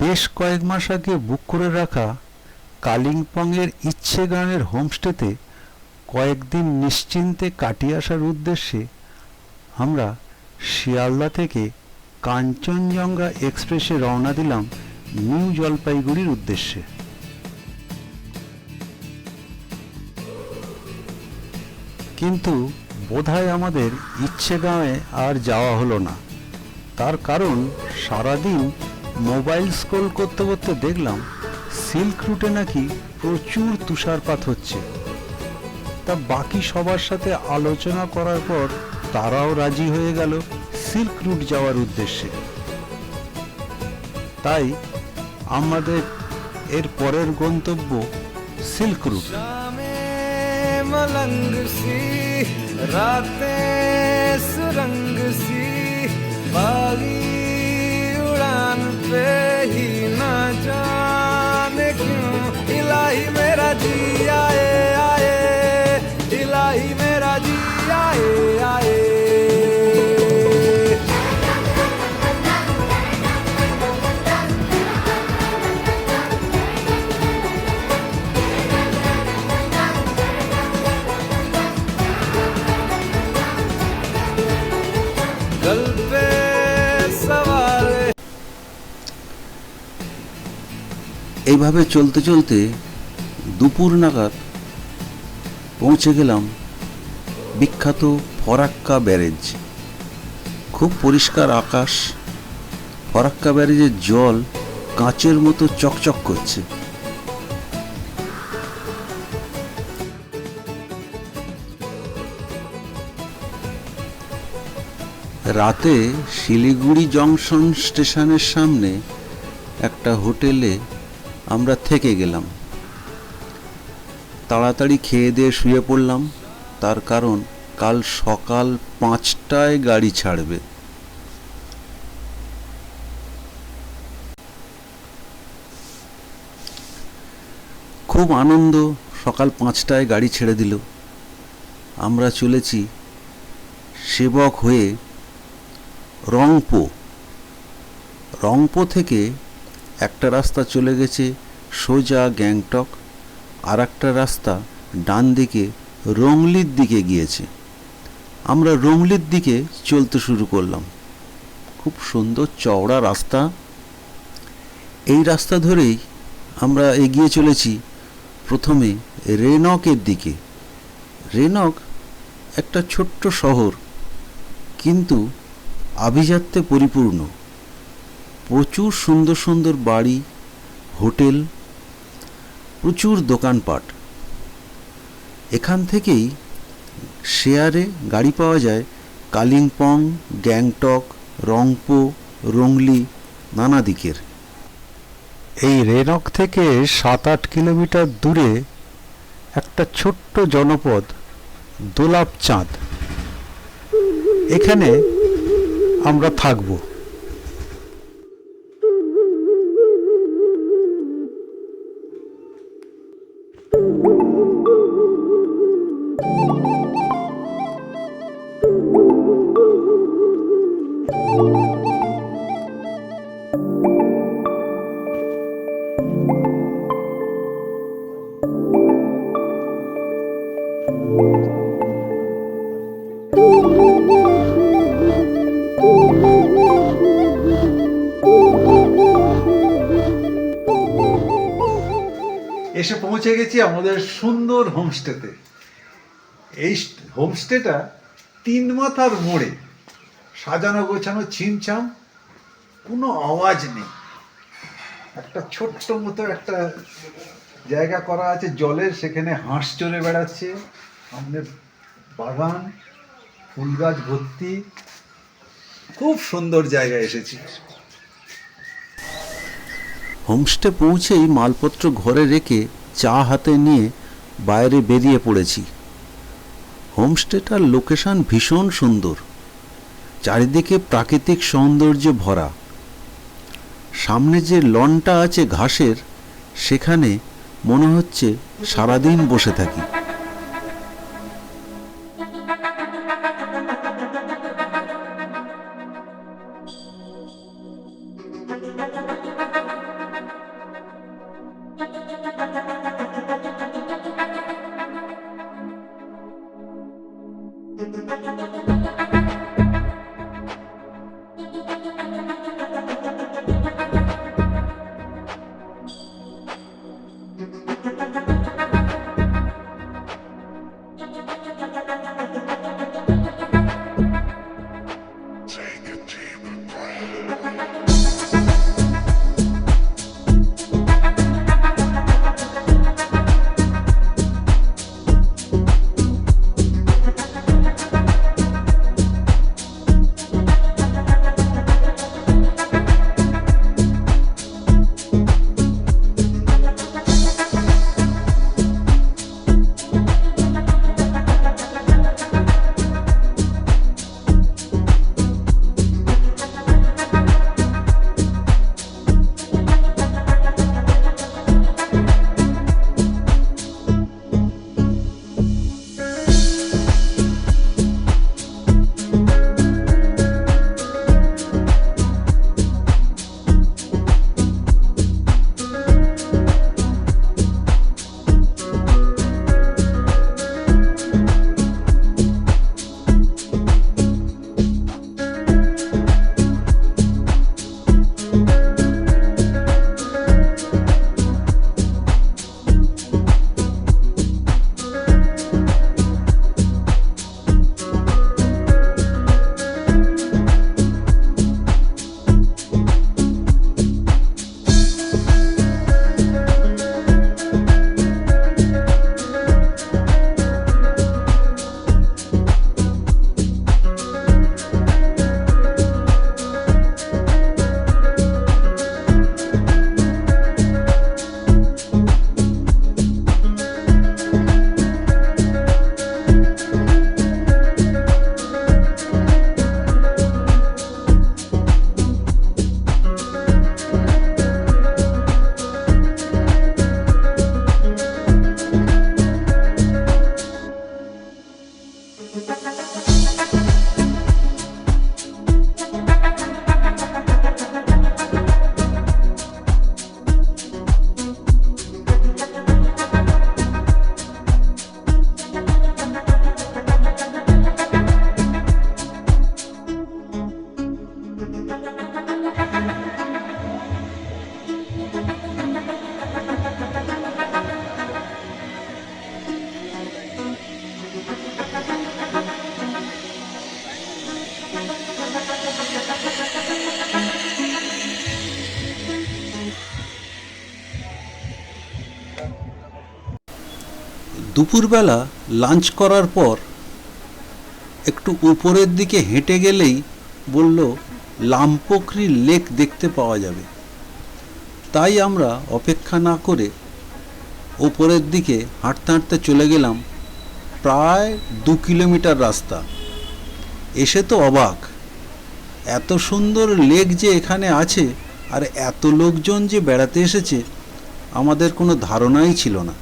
বেশ কয়েক মাস আগে বুক করে রাখা কালিম্পংয়ের ইচ্ছেগানের হোমস্টেতে কয়েকদিন নিশ্চিন্তে কাটিয়ে আসার উদ্দেশ্যে আমরা শিয়ালদা থেকে কাঞ্চনজঙ্ঘা এক্সপ্রেসে রওনা দিলাম নিউ জলপাইগুড়ির উদ্দেশ্যে। কিন্তু বোধহয় আমাদের ইচ্ছেগাঁয়ে আর যাওয়া হলো না। তার কারণ সারাদিন মোবাইল স্ক্রোল করতে করতে দেখলাম সিল্ক রুটে নাকি প্রচুর তুষারপাত হচ্ছে। তা বাকি সবার সাথে আলোচনা করার পর তারাও রাজি হয়ে গেল সিল্ক রুট যাওয়ার উদ্দেশ্যে। তাই আমাদের এর পরের গন্তব্য সিল্ক রুট। मलंग सी रातें सुरंग सी बागी उड़ान पे ही ना जाने क्यों इलाही मेरा जी आए आए इलाही मेरा जी आए आए। এইভাবে চলতে চলতে দুপুর নাগাদ পৌঁছে গেলাম বিখ্যাত ফরাক্কা ব্যারেজ। খুব পরিষ্কার আকাশ, ফরাক্কা ব্যারেজের জল কাঁচের মতো চকচক করছে। রাতে শিলিগুড়ি জংশন স্টেশনের সামনে একটা হোটেলে আমরা থেকে গেলাম। তাড়াতাড়ি খেয়ে দিয়ে শুয়ে পড়লাম, তার কারণ কাল সকাল 5টায় গাড়ি ছাড়বে। খুব আনন্দ, সকাল 5টায় গাড়ি ছেড়ে দিল। আমরা চলেছি সেবক হয়ে রংপো। রংপো থেকে একটা রাস্তা চলে গেছে সোজা গ্যাংটক, আর একটা রাস্তা ডান দিকে রংলির দিকে গিয়েছে। আমরা রংলির দিকে চলতে শুরু করলাম। খুব সুন্দর চওড়া রাস্তা। এই রাস্তা ধরেই আমরা এগিয়ে চলেছি প্রথমে রেনকের দিকে। রেনক একটা ছোট্ট শহর, কিন্তু আভিজাত্যে পরিপূর্ণ। প্রচুর সুন্দর সুন্দর বাড়ি, হোটেল, প্রচুর দোকানপাট। এখান থেকেই শেয়ারে গাড়ি পাওয়া যায় কালিম্পং, গ্যাংটক, রংপো, রংলি, নানা দিকের। এই রেনক থেকে 7-8 কিলোমিটার দূরে একটা ছোট্ট জনপদ দোলাপচাঁদ। এখানে আমরা থাকবো। এসে পৌঁছে গেছি আমাদের সুন্দর হোমস্টেতে। এই হোমস্টেটা 3 মাথার মোড়ে, সাজানো গোছানো, ছিমছাম, কোনো আওয়াজ নেই। একটা ছোট্ট মতো একটা জায়গা করা আছে জলের, সেখানে হাঁস চলে বেড়াচ্ছে। সামনে বাগান, ফুল গাছ ভর্তি, খুব সুন্দর জায়গায় এসেছি। হোমস্টে পৌঁছেই মালপত্র ঘরে রেখে চা হাতে নিয়ে বাইরে বেরিয়ে পড়েছি। হোমস্টেটার লোকেশন ভীষণ সুন্দর, চারিদিকে প্রাকৃতিক সৌন্দর্যে ভরা। সামনে যে লনটা আছে ঘাসের, সেখানে মনে হচ্ছে সারাদিন বসে থাকি। দুপুরবেলা লাঞ্চ করার পর একটু উপরের দিকে হেঁটে গেলেই বলল লামপোখরি লেক দেখতে পাওয়া যাবে। তাই আমরা অপেক্ষা না করে উপরের দিকে হাঁটতে হাঁটতে চলে গেলাম। প্রায় 2 কিলোমিটার রাস্তা। এসে তো অবাক, এত সুন্দর লেক যে এখানে আছে আর এত লোকজন যে বেড়াতে এসেছে আমাদের কোনো ধারণাই ছিল না।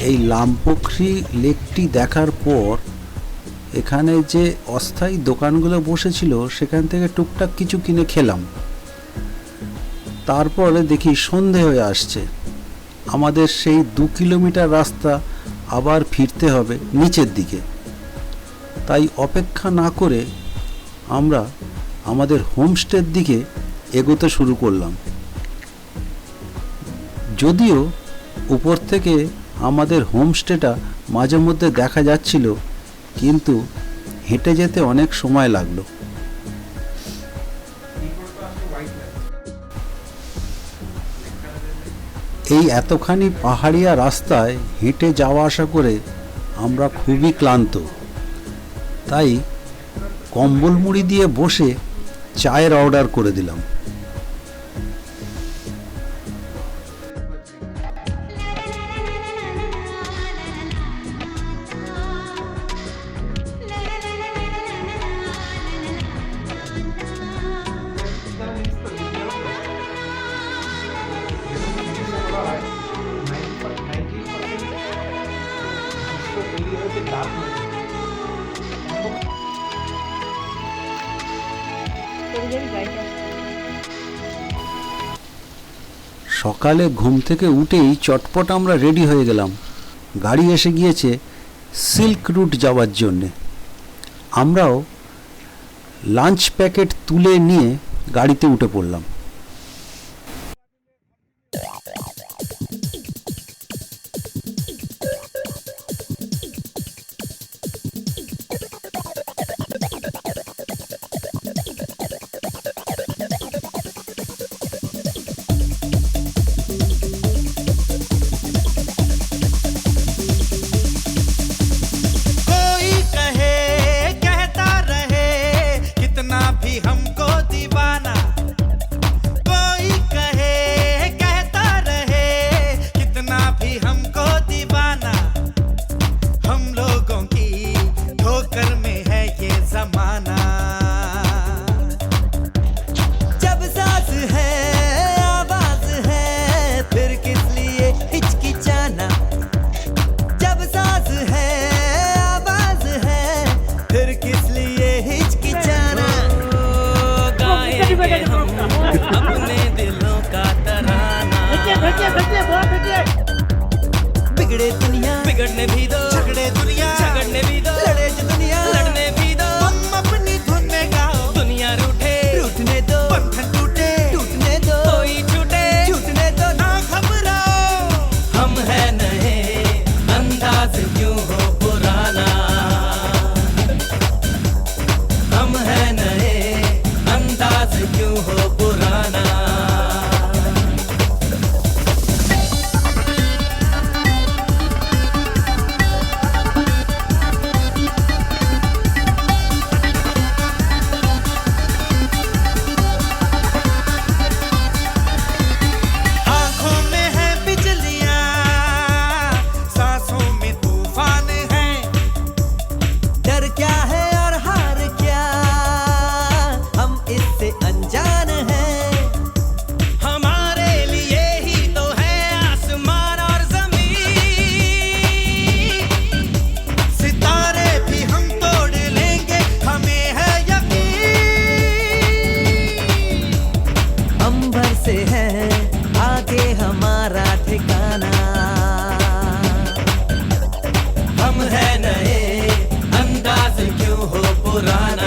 এই লামপোখরি লেকটি দেখার পর এখানে যে অস্থায়ী দোকানগুলো বসেছিল সেখান থেকে টুকটাক কিছু কিনে খেলাম। তারপরে দেখি সন্ধে হয়ে আসছে, আমাদের সেই 2 কিলোমিটার রাস্তা আবার ফিরতে হবে নিচের দিকে। তাই অপেক্ষা না করে আমরা আমাদের হোমস্টের দিকে এগোতে শুরু করলাম। যদিও উপর থেকে আমাদের হোমস্টেটা মাঝে মধ্যে দেখা যাচ্ছিল, কিন্তু হেঁটে যেতে অনেক সময় লাগলো। এই এতখানি পাহাড়িয়া রাস্তায় হেঁটে যাওয়া আসা করে আমরা খুবই ক্লান্ত, তাই কম্বল মুড়ি দিয়ে বসে চায়ের অর্ডার করে দিলাম। সকালে ঘুম থেকে উঠেই চটপট আমরা রেডি হয়ে গেলাম। গাড়ি এসে গিয়েছে সিল্ক রুট যাওয়ার জন্যে। আমরাও লাঞ্চ প্যাকেট তুলে নিয়ে গাড়িতে উঠে পড়লাম। बिगड़े दुनिया बिगड़ने भी दो, झगड़े दुनिया झगड़ने भी दो, लड़े जो दुनिया लड़ने भी दो। तुम अपनी धुन में गाओ, दुनिया रूठे रूठने दो, बंधन टूटे टूटने दो, कोई छूटे छूटने दो। ना घबराओ, हम है नए, अंदाज क्यों हो पुराना। हम है नए, अंदाज क्यों हो पुराना। हम है नए, अंदाज क्यों हो पुराना।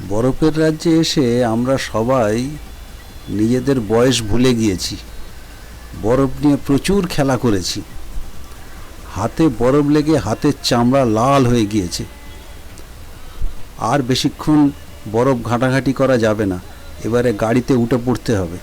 বরফের রাজ্যে এসে আমরা সবাই নিজেদের বয়স ভুলে গিয়েছি। বরফ নিয়ে প্রচুর খেলা করেছি। হাতে বরফ লেগে হাতের চামড়া লাল হয়ে গিয়েছে। আর বেশিক্ষণ বরফ ঘাঁটাঘাঁটি করা যাবে না, এবারে গাড়িতে উঠে পড়তে হবে।